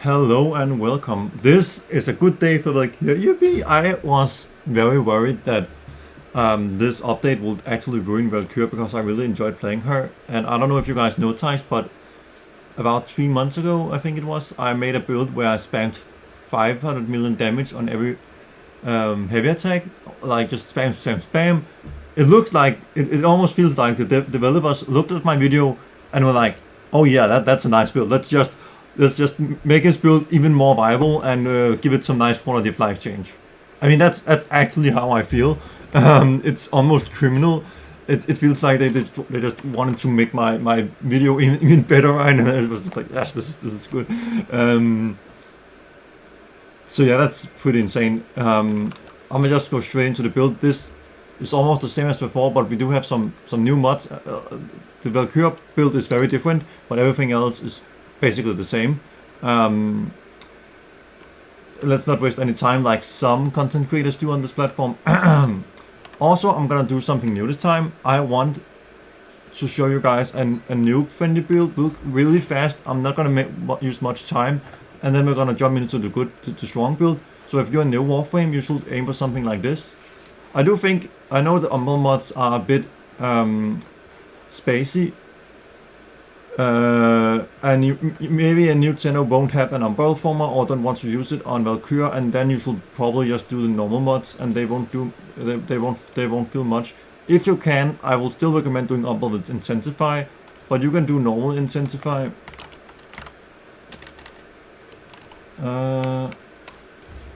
Hello and welcome. This is a good day for Valkyr. Yippee! I was very worried that this update would actually ruin Valkyr because I really enjoyed playing her. And I don't know if you guys noticed, but about 3 months ago, I think it was, I made a build where I spammed 500 million damage on every heavy attack. Like just spam, spam, spam. It looks like, it almost feels like the developers looked at my video and were like, oh yeah, that's a nice build. Let's just make his build even more viable and give it some nice quality of life change. I mean, that's actually how I feel. It's almost criminal. It feels like they just wanted to make my video even better, and it was just like, yes, this is good. So yeah, that's pretty insane. I'm gonna just go straight into the build. This is almost the same as before, but we do have some new mods. The Valkyr build is very different, but everything else is basically the same. Let's not waste any time like some content creators do on this platform. Also, I'm gonna do something new this time. I want to show you guys a noob friendly build really fast. I'm not gonna use much time, and then we're gonna jump into the strong build. So if you're a new Warframe, you should aim for something like this. I know the Umbral mods are a bit spacey. And maybe a new Tenno won't have an Umbral former or don't want to use it on Valkyr, and then you should probably just do the normal mods, and they won't feel much. If you can, I will still recommend doing Umbral with Intensify, but you can do normal Intensify.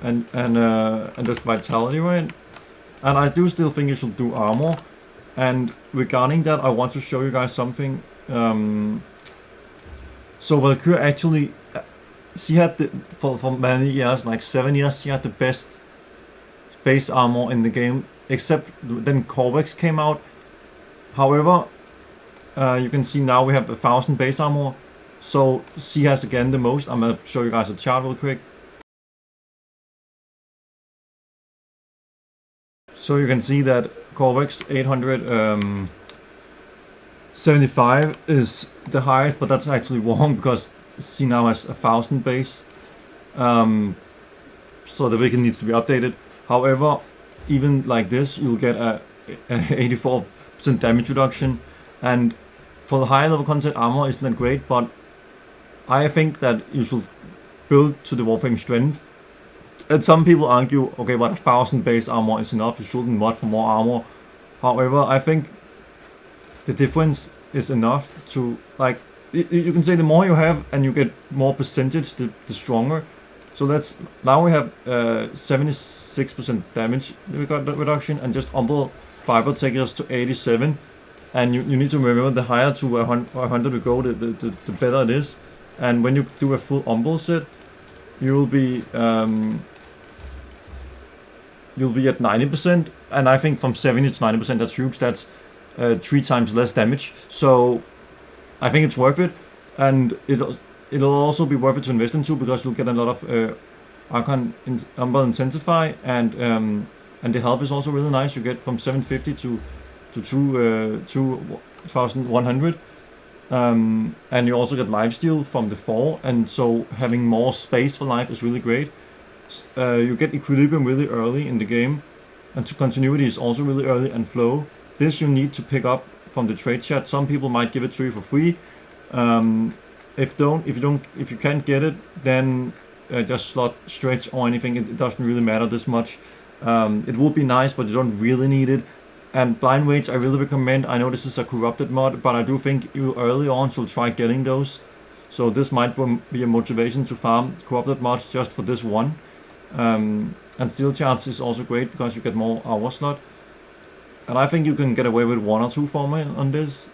And just Vitality, right? And I do still think you should do armor. And regarding that, I want to show you guys something. So Valkyr actually, she had for many years, like 7 years, she had the best base armor in the game, except then Corvex came out. However, you can see now we have 1,000 base armor, so she has again the most. I'm gonna show you guys a chart real quick. So you can see that Corvex 875 is the highest, but that's actually wrong because she now has 1,000 base. So the beacon needs to be updated. However, even like this, you'll get a 84% damage reduction, and for the higher level content, armor isn't that great, but I think that you should build to the Warframe strength. And some people argue, okay, but 1,000 base armor is enough, you shouldn't mod for more armor. However, I think the difference is enough to, like, you can say the more you have and you get more percentage, the stronger. So now we have 76% damage reduction, and just Umbral Fiber takes us to 87. And you need to remember, the higher to 100 we go, the better it is. And when you do a full Umbral set, you'll be at 90%, and I think from 70 to 90%, that's huge. That's 3 times less damage. So I think it's worth it, and it'll also be worth it to invest into, because you'll get a lot of Archon Umbral Intensify, and the health is also really nice. You get from 750 to 2,100. And you also get lifesteal from the 4, and so having more space for life is really great. You get equilibrium really early in the game, and to continuity is also really early, and flow. This you need to pick up from the trade chat. Some people might give it to you for free. If you can't get it, then just slot stretch or anything. It doesn't really matter this much. It would be nice, but you don't really need it. And blind weights I really recommend. I know this is a corrupted mod, but I do think you early on should try getting those. So this might be a motivation to farm corrupted mods just for this one. And steel charge is also great because you get more hour slot. And I think you can get away with 1 or 2 former on this,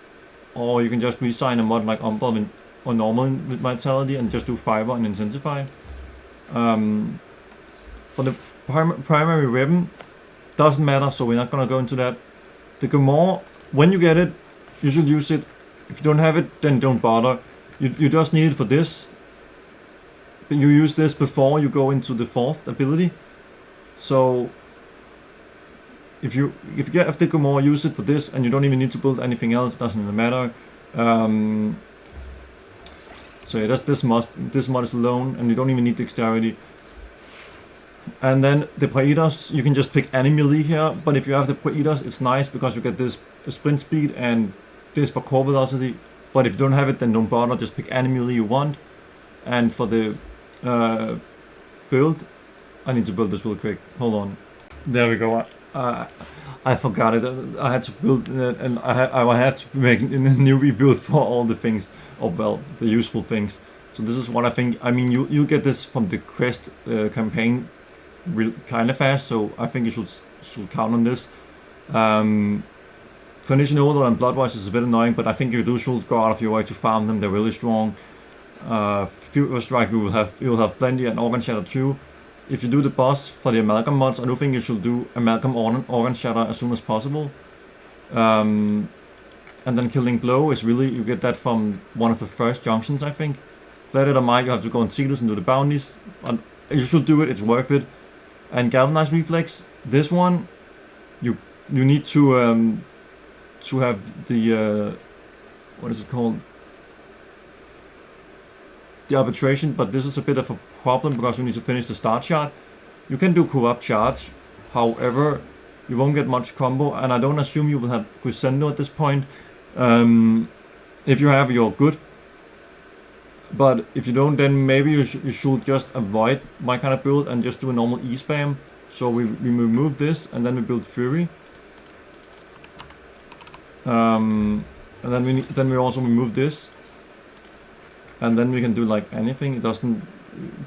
or you can just resign a mod like Umbral or normal with Vitality and just do Fiber and Intensify. For the primary weapon, doesn't matter, so we're not gonna go into that. The Grimoire, when you get it, you should use it. If you don't have it, then don't bother. You just need it for this. You use this before you go into the 4th ability. So if you get the Grimoire, use it for this, and you don't even need to build anything else. Doesn't really matter. So yeah, this mod is alone, and you don't even need dexterity. And then the Praedos, you can just pick any melee here, but if you have the Praedos, it's nice because you get this sprint speed and this core velocity. But if you don't have it, then don't bother, just pick any melee you want. And for the build, I need to build this real quick. Hold on. There we go. I forgot it. I had to build it, and I had to make a newbie build for all the things, or well, the useful things. So this is what I think. I mean, you'll get this from the quest campaign kind of fast. So I think you should count on this. Condition Overload and Bloodwash is a bit annoying, but I think you should go out of your way to farm them. They're really strong. Fury Strike you'll have plenty, and Organ Shatter too. If you do the boss for the Amalgam mods, I do think you should do Amalgam Organ Shatter as soon as possible. And then Killing Blow is really, you get that from one of the first junctions, I think. Flatted or Might, you have to go on Cetus and do the bounties. And you should do it, it's worth it. And Galvanized Reflex, this one, you need to have the, what is it called? The arbitration, but this is a bit of a problem because you need to finish the start shot. You can do corrupt charge, however, you won't get much combo, and I don't assume you will have Crescendo at this point. If you have, you're good. But if you don't, then maybe you should just avoid my kind of build and just do a normal E spam. So we remove this, and then we build Fury. And then we also remove this. And then we can do like anything, it doesn't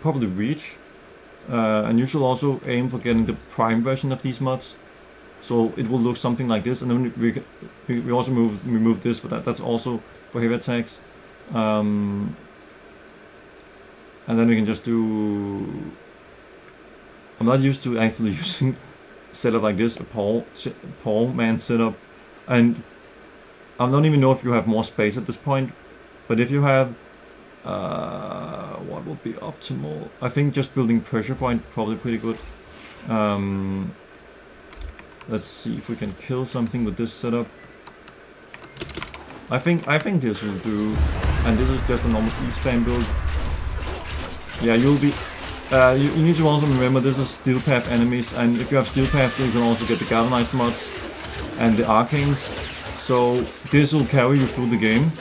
probably reach. And you should also aim for getting the prime version of these mods. So it will look something like this, and then we also remove this for that. That's also for heavy attacks. And then we can just do... I'm not used to actually using setup like this, a Paul man setup. And I don't even know if you have more space at this point. But if you have... what would be optimal? I think just building pressure point probably pretty good. Let's see if we can kill something with this setup. I think this will do, and this is just a normal E-spam build. Yeah, you'll be. You need to also remember this is Steel Path enemies, and if you have Steel Path, you can also get the Galvanized mods and the Arcanes. So this will carry you through the game.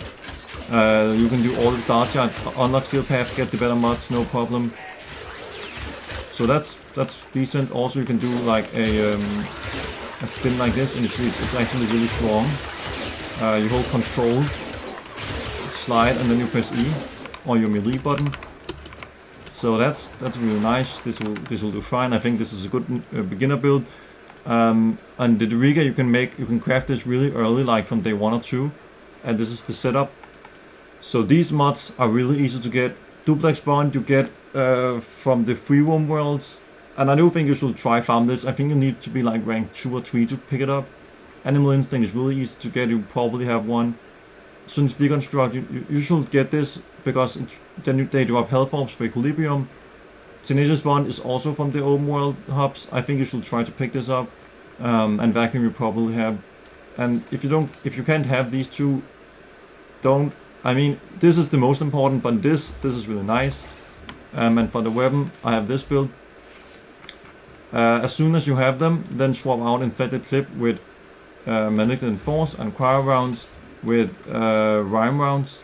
You can do all the start shots, unlock Steel Path, get the better mods, no problem. So that's decent. Also, you can do like a spin like this, and you see it's actually really strong. You hold Control, slide, and then you press E or your melee button. So that's really nice. This will do fine. I think this is a good beginner build. And the Diriga you can craft this really early, like from day 1 or 2, and this is the setup. So these mods are really easy to get. Duplex Bond you get from the free roam worlds, and I do think you should try farm this. I think you need to be like rank 2 or 3 to pick it up. Animal Instinct is really easy to get, you probably have one. Since Deconstruct, you should get this because then they drop health orbs for Equilibrium. Tenacious Bond is also from the open world hubs. I think you should try to pick this up. And Vacuum you probably have. And if you can't have these two, don't. I mean, this is the most important, but this is really nice. And for the weapon, I have this build. As soon as you have them, then swap out Infected Clip with Malignant Force and Cryo rounds with Rhyme rounds.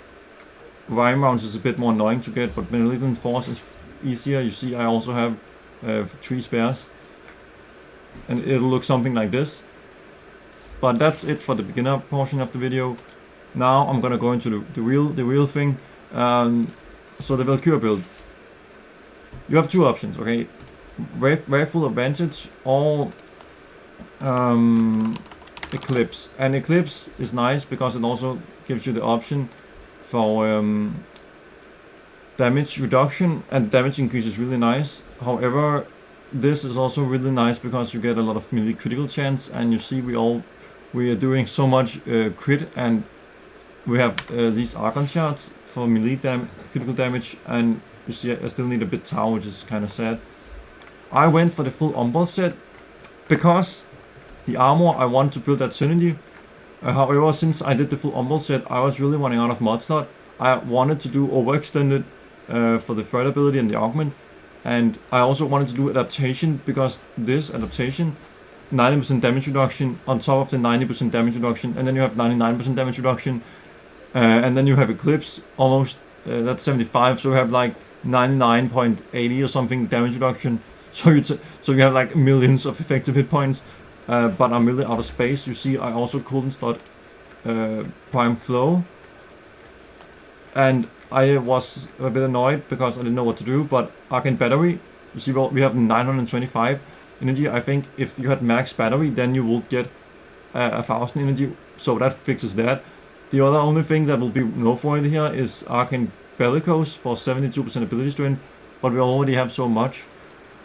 Rhyme rounds is a bit more annoying to get, but Malignant Force is easier. You see, I also have 3 spares. And it'll look something like this. But that's it for the beginner portion of the video. Now I'm gonna go into the real thing. So the Valkyr build. You have 2 options, okay? Wrathful Advance or Eclipse. And Eclipse is nice because it also gives you the option for damage reduction, and damage increase is really nice. However, this is also really nice because you get a lot of melee critical chance, and you see we are doing so much crit, and we have these Archon shots for melee critical damage, and you see I still need a bit tower, which is kind of sad. I went for the full Umbral set because the armor I want to build that synergy. However, since I did the full Umbral set, I was really running out of mod slot. I wanted to do overextended for the third ability and the augment, and I also wanted to do adaptation because this adaptation 90% damage reduction on top of the 90% damage reduction, and then you have 99% damage reduction, and then you have Eclipse almost, that's 75, so you have like 99.80 or something damage reduction, so you have like millions of effective hit points, but I'm really out of space. You see, I also couldn't start Prime Flow, and I was a bit annoyed because I didn't know what to do, but Arcane Battery, you see, well, we have 925 energy. I think if you had max battery, then you would get 1000 energy, so that fixes that. The other only thing that will be noteworthy here is Arcane Bellicose for 72% ability strength, but we already have so much.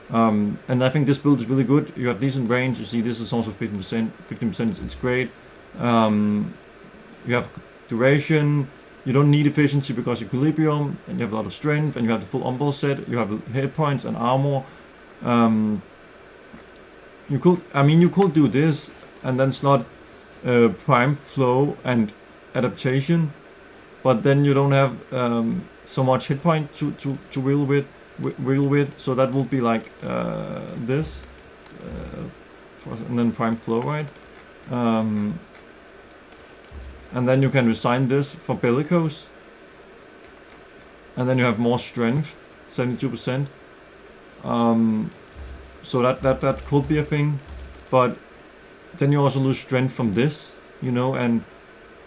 And I think this build is really good. You have decent range. You see, this is also 15%. 15%, it's great. You have duration. You don't need efficiency because equilibrium, and you have a lot of strength, and you have the full umbral set. You have hit points and armor. You could do this and then slot Prime Flow and adaptation, but then you don't have so much hit point to wheel with. So that will be like this, and then Prime Flow, right? And then you can resign this for Bellicose, and then you have more strength, 72%. So that could be a thing, but then you also lose strength from this, you know, and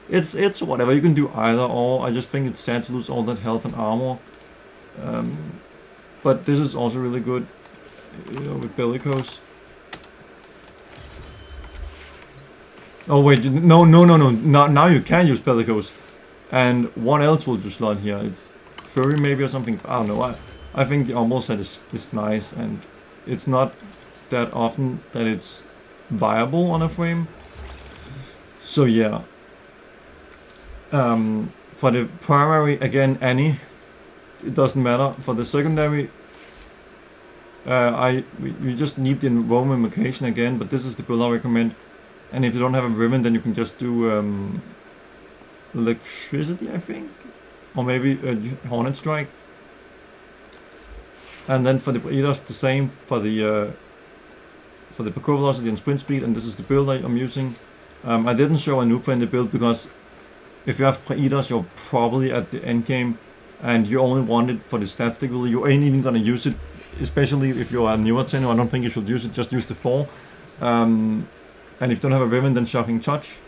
it's whatever. You can do either or. I just think it's sad to lose all that health and armor. But this is also really good, you know, with Bellicose. Oh wait, no. Now you can use Bellicose. And what else will you slot here? It's Fury maybe or something. I don't know. I think the umbral set is nice, and it's not that often that it's viable on a frame. So yeah. For the primary, again, Annie, it doesn't matter. For the secondary, we just need the Roman invocation again, but this is the build I recommend. And if you don't have a ribbon, then you can just do electricity, I think, or maybe Hornet Strike. And then for the Praedos, the same for the parkour velocity and sprint speed. And this is the build I'm using. I didn't show a noob in the build because if you have Praedos, you're probably at the end game, and you only want it for the stat stick. Really, you ain't even gonna use it, especially if you're a newer tenor. I don't think you should use it. Just use the 4. And if you don't have a ribbon, then Shocking Touch.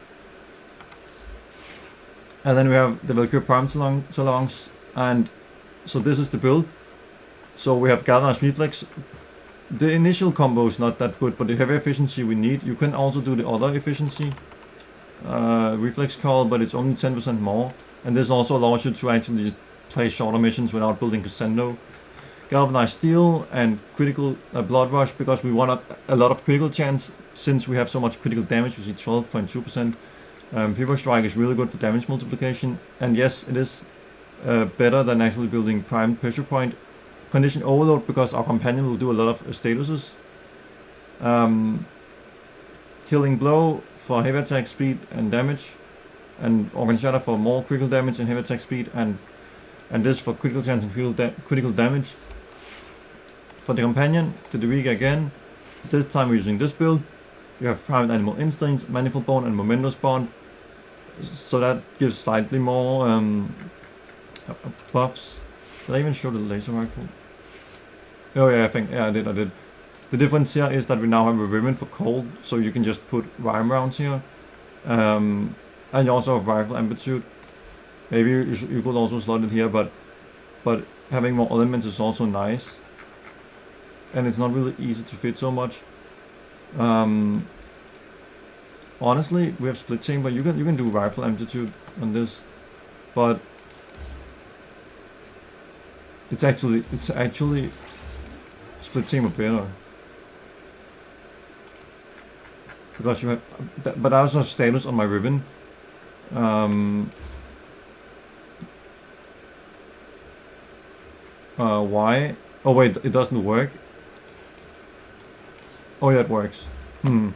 And then we have the Valkyr Prime Talons, and so this is the build. So we have Galvanized Reflex. The initial combo is not that good, but the heavy efficiency we need. You can also do the other efficiency, Reflex Call, but it's only 10% more. And this also allows you to actually just play shorter missions without building Crescendo. Galvanized Steel and critical Blood Rush, because we want a lot of critical chance since we have so much critical damage. You see 12.2%. Fever Strike is really good for damage multiplication, and yes, it is better than actually building Prime Pressure Point. Condition Overload, because our companion will do a lot of statuses. Killing Blow for heavy attack speed and damage, and Organ Shatter for more critical damage and heavy attack speed, and this for critical chance and critical damage. For the companion, the Diriga again. This time we're using this build. You have Private Animal Instincts, Manifold Bond, and Momentous Bond. So that gives slightly more buffs. Did I even show the laser rifle? Oh yeah, I did. The difference here is that we now have a ribbon for cold, so you can just put rhyme rounds here. And you also have rifle amplitude. Maybe you could also slot it here, but having more elements is also nice. And it's not really easy to fit so much. Honestly, we have split chamber. You can do rifle amplitude on this, but it's actually split chamber better, because you have. But I also have status on my ribbon. Why? Oh wait, it doesn't work. Oh yeah, it works. Yeah,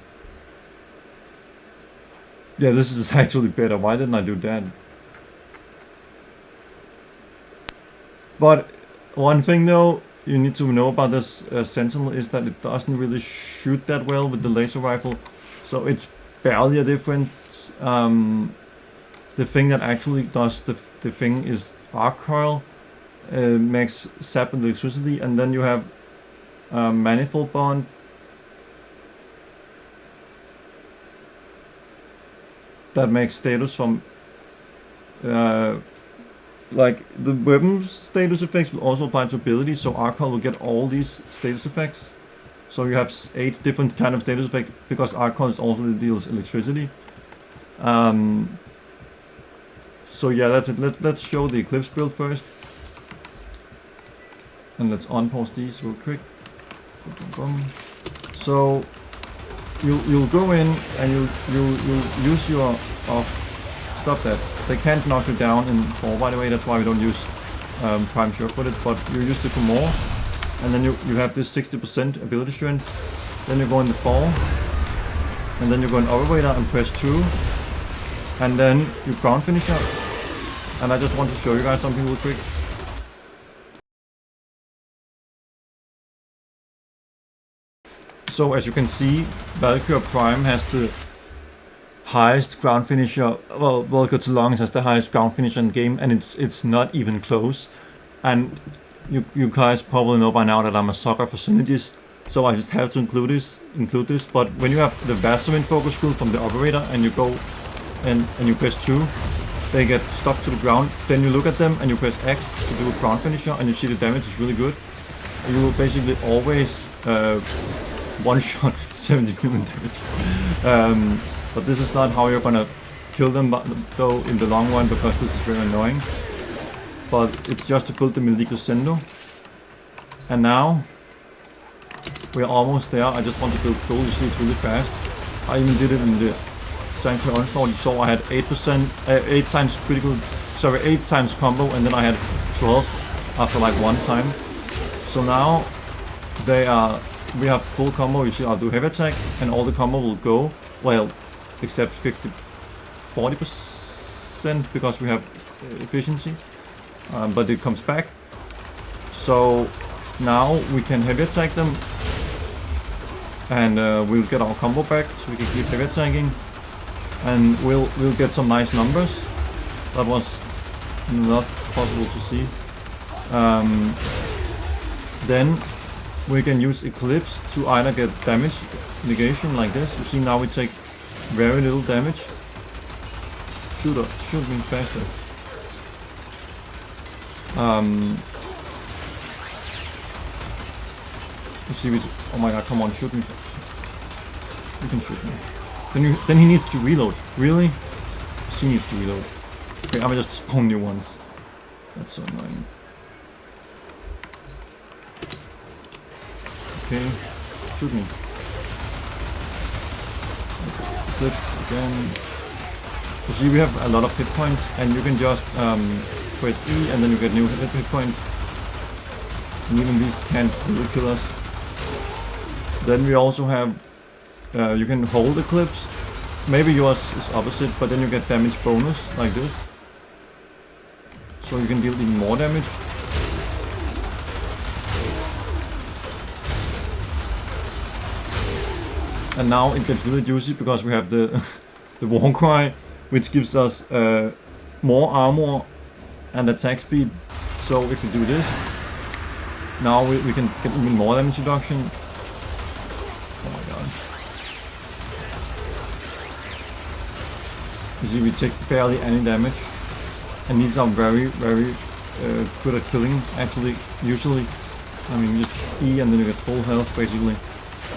this is actually better. Why didn't I do that? But one thing though you need to know about this Sentinel is that it doesn't really shoot that well with the laser rifle, so it's barely a difference. The thing that actually does the thing is arc coil, makes sap and electricity, and then you have manifold bond. That makes status from like the weapon status effects will also apply to abilities, so Arcol will get all these status effects. So you have 8 different kind of status effects because Arcol also deals electricity. So yeah, that's it. Let's show the Eclipse build first, and let's unpause these real quick. So you'll go in and you'll use your stop that. They can't knock you down in 4, by the way. That's why we don't use prime sure-footed, but you use it for more. And then you have this 60% ability strength. Then you go in the 4, and then you go in Overwaiter and press 2, and then you ground finisher. And I just want to show you guys something real quick. So as you can see, Valkyr Prime has the highest ground finisher. Well, Valkyr Talons has the highest ground finisher in the game, and it's not even close. And you guys probably know by now that I'm a sucker for synergies, so I just have to include this. But when you have the Vaseline focus group from the operator and you go and you press 2, they get stuck to the ground. Then you look at them and you press X to do a ground finisher, and you see the damage is really good. You will basically always one shot 70 million damage. But this is not how you're gonna kill them though in the long run, because this is very annoying. But it's just to build the melee crescendo. And now we're almost there. I just want to build full. You see it's really fast. I even did it in the Sanctuary Onslaught. You saw I had 8 times critical, sorry, 8 times combo, and then I had 12 after like 1 time. So now we have full combo. You see I'll do heavy attack and all the combo will go, well, except 40% because we have efficiency, but it comes back. So now we can heavy attack them, and we'll get our combo back, so we can keep heavy attacking, and we'll get some nice numbers. That was not possible to see. Then we can use Eclipse to either get damage negation like this. You see now we take very little damage. Shoot me faster. You see which, oh my god, come on, shoot me. You can shoot me. Then he needs to reload. Really? She needs to reload. Okay, I'm gonna just spawn new ones. That's so annoying. Okay, shoot me. Eclipse again. You see we have a lot of hit points, and you can just press E and then you get new hit points. And even these can't really kill us. Then we also have, you can hold Eclipse. Maybe yours is opposite, but then you get damage bonus like this. So you can deal even more damage. And now it gets really juicy because we have the the war cry, which gives us more armor and attack speed. So if we do this, now we can get even more damage reduction. Oh my god. You see we take barely any damage, and these are very good at killing actually. Usually, I mean just E and then you get full health basically.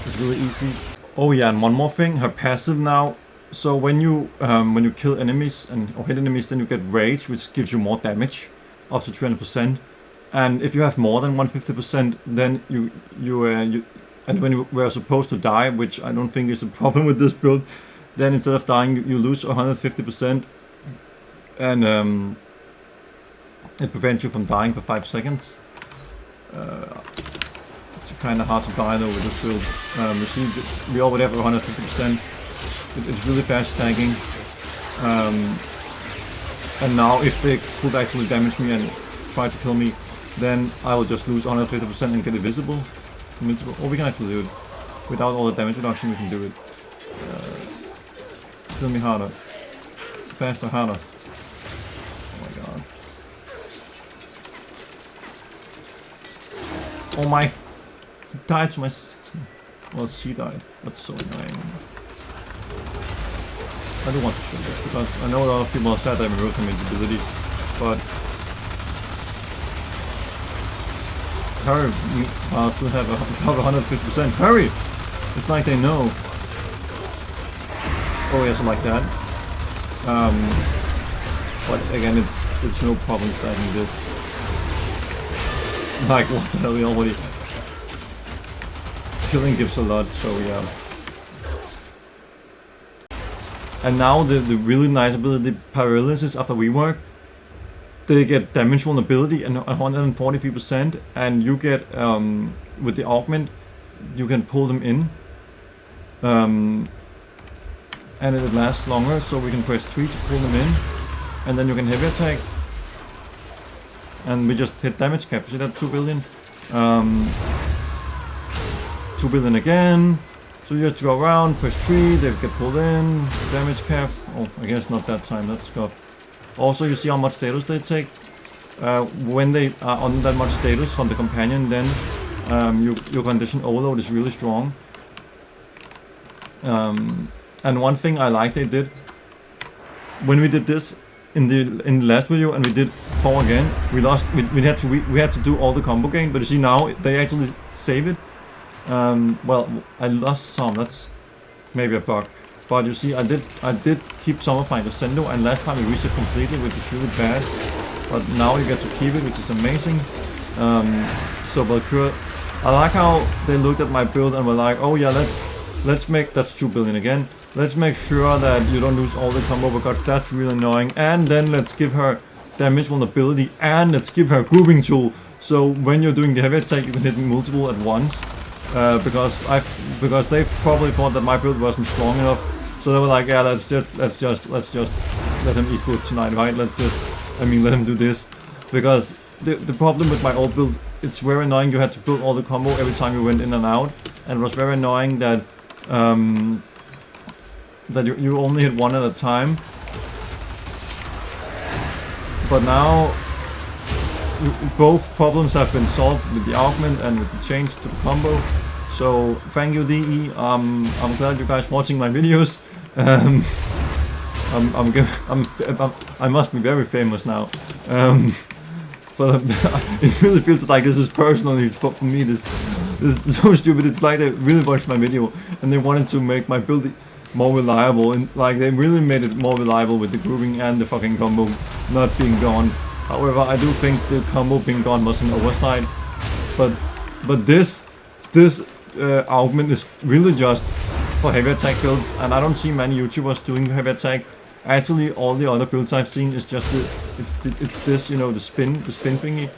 It's really easy. Oh yeah, and one more thing, her passive now. So when you kill enemies or hit enemies, then you get rage, which gives you more damage, up to 300%. And if you have more than 150%, then you and when you were supposed to die, which I don't think is a problem with this build, then instead of dying, you lose 150%, and it prevents you from dying for 5 seconds. It's kind of hard to die though with this build. You see, we already have 150%. It's really fast stacking. And now if they could actually damage me and try to kill me, then I will just lose 150% and get invisible. Or we can actually do it. Without all the damage reduction, we can do it. Kill me harder. Faster, harder. Oh my god. Oh my... He died to my... Well, she died. That's so annoying. I do want to show this because I know a lot of people have said I removed him invisibility, but... Hurry! I'll still have 150%. Hurry! It's like they know. Oh yeah, something like that. But again, it's no problem starting this. Like what the hell, we already... Killing gives a lot, so yeah. And now the really nice ability, Paralysis after rework. They get damage vulnerability and 143%, and you get, with the augment, you can pull them in. And it lasts longer, so we can press 3 to pull them in. And then you can heavy attack. And we just hit damage cap, see that? 2 billion. 2 billion again. So you just go around, press 3, they get pulled in, damage cap. Oh, I guess not that time, that's got. Also, you see how much status they take. When they are on that much status from the companion, then your condition overload is really strong. And one thing I like they did when we did this in the last video and we did 4 again, we had to do all the combo gain, but you see now they actually save it. Well, I lost some. That's maybe a bug. But you see, I did keep some of my Descendo, and last time we reached it completely, which is really bad. But now you get to keep it, which is amazing. So Valkyr, I like how they looked at my build and were like, oh yeah, let's make, that's 2 billion again. Let's make sure that you don't lose all the combo because that's really annoying. And then let's give her damage vulnerability and let's give her a grouping tool. So when you're doing the heavy attack, you can hit multiple at once. Because they probably thought that my build wasn't strong enough. So they were like, yeah, let's just let him equal tonight, right? Let him do this. Because the problem with my old build, it's very annoying. You had to build all the combo every time you went in and out, and it was very annoying that that you only hit one at a time. But now both problems have been solved with the augment and with the change to the combo. So thank you, DE. I'm glad you guys watching my videos. I must be very famous now. But it really feels like this is personal. For me, this is so stupid. It's like they really watched my video and they wanted to make my build more reliable, and like they really made it more reliable with the grouping and the fucking combo not being gone. However, I do think the combo being gone was an oversight. But this augment is really just for heavy attack builds, and I don't see many YouTubers doing heavy attack. Actually, all the other builds I've seen is just it's this, you know, the spin thingy.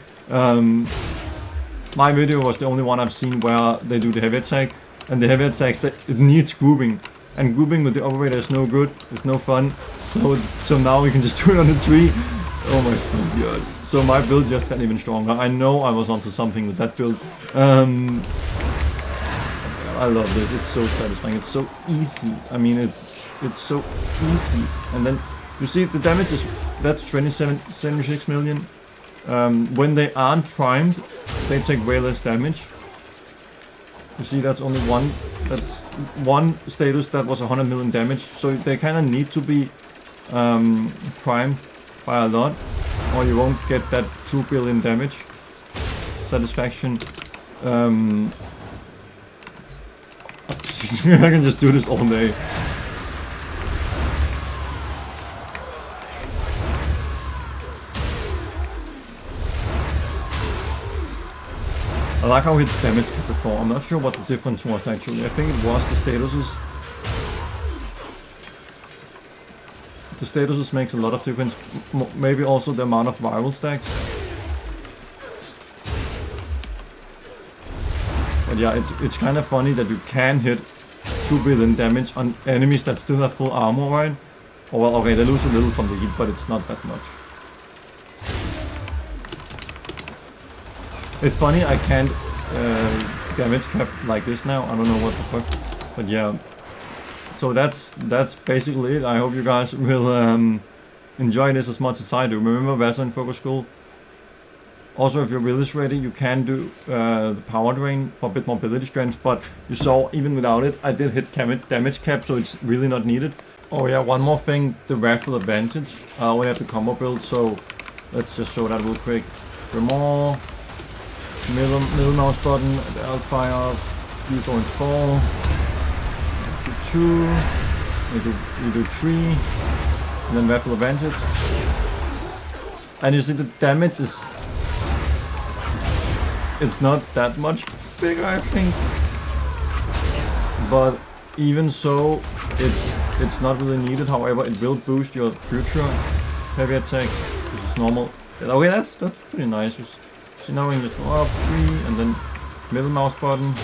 My video was the only one I've seen where they do the heavy attack, and the heavy attacks it needs grouping, and grouping with the operator is no good. It's no fun. So now we can just do it on the tree. Oh my god. So my build just got even stronger. I know I was onto something with that build. I love this. It's so satisfying. It's so easy. I mean, it's so easy. And then you see the damage is that's 76 million. When they aren't primed, they take way less damage. You see, that's only one. That's one status that was 100 million damage. So they kind of need to be primed by a lot, or you won't get that 2 billion damage satisfaction. I can just do this all day. I like how he hit damage before. I'm not sure what the difference was actually. I think it was the statuses. The statuses makes a lot of difference. Maybe also the amount of viral stacks. But yeah, it's kind of funny that you can hit 2 billion damage on enemies that still have full armor, right? Oh well, okay, they lose a little from the heat, but it's not that much. It's funny I can't damage cap like this now. I don't know what the fuck, but yeah. So that's basically it. I hope you guys will enjoy this as much as I do. Remember Vasa and Focus School. Also, if your build is ready, you can do the power drain for a bit more ability strength, but you saw even without it, I did hit damage cap, so it's really not needed. Oh yeah, one more thing, the Wrathful Advance. We have the combo build, so let's just show that real quick. Grimoire, middle mouse button, the Alfire, use orange 4, do 2, you do 3, and then Wrathful Advance. And you see the damage is, it's not that much bigger, I think, but even so, it's not really needed. However, it will boost your future heavy attack, which is normal. Okay, that's pretty nice. So now we can just go up 3 and then middle mouse button.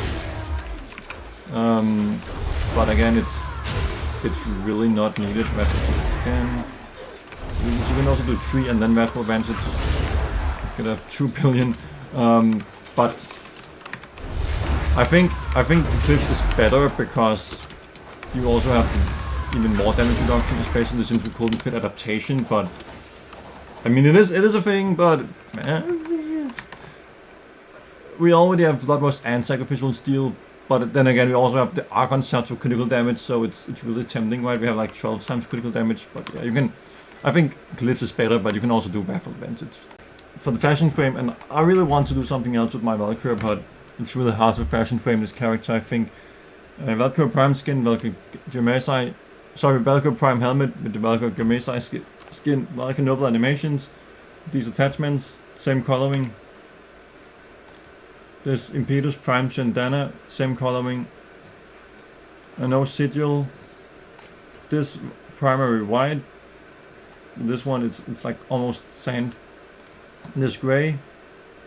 But again, it's really not needed. You can also do 3 and then Wrathful Advantage. Get a 2 billion. But I think Eclipse is better because you also have even more damage reduction, especially since we couldn't fit adaptation. But I mean, it is a thing. But we already have Bloodlust and Sacrificial Steel. But then again, we also have the Archon shots for critical damage, so it's really tempting, right? We have like 12 times critical damage. But yeah, you can. I think Eclipse is better, but you can also do Wrathful Advantage. For the Fashionframe, and I really want to do something else with my Valkyr, but it's really hard to Fashionframe this character, I think. Valkyr Prime skin, Valkyr Prime helmet with the Valkyr Gemesi skin, Valkyr Noble animations, these attachments, same coloring. This Impetus Prime Shandana, same coloring. No sigil. This primary white. This one it's like almost sand. This gray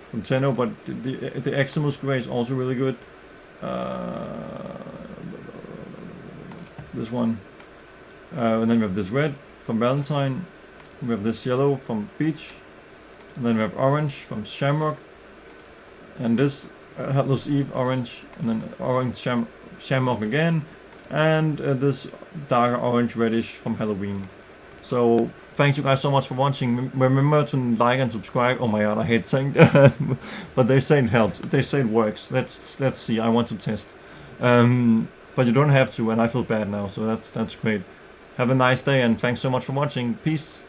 from Tenno, but the Eximus gray is also really good. This one, and then we have this red from Valentine. We have this yellow from Beach, and then we have orange from Shamrock, and this Helpless Eve orange, and then orange Shamrock again, and this darker orange reddish from Halloween. So thanks you guys so much for watching. Remember to like and subscribe. Oh my god, I hate saying that, but they say it helps. They say it works. Let's see. I want to test. But you don't have to, and I feel bad now, so that's great. Have a nice day, and thanks so much for watching. Peace.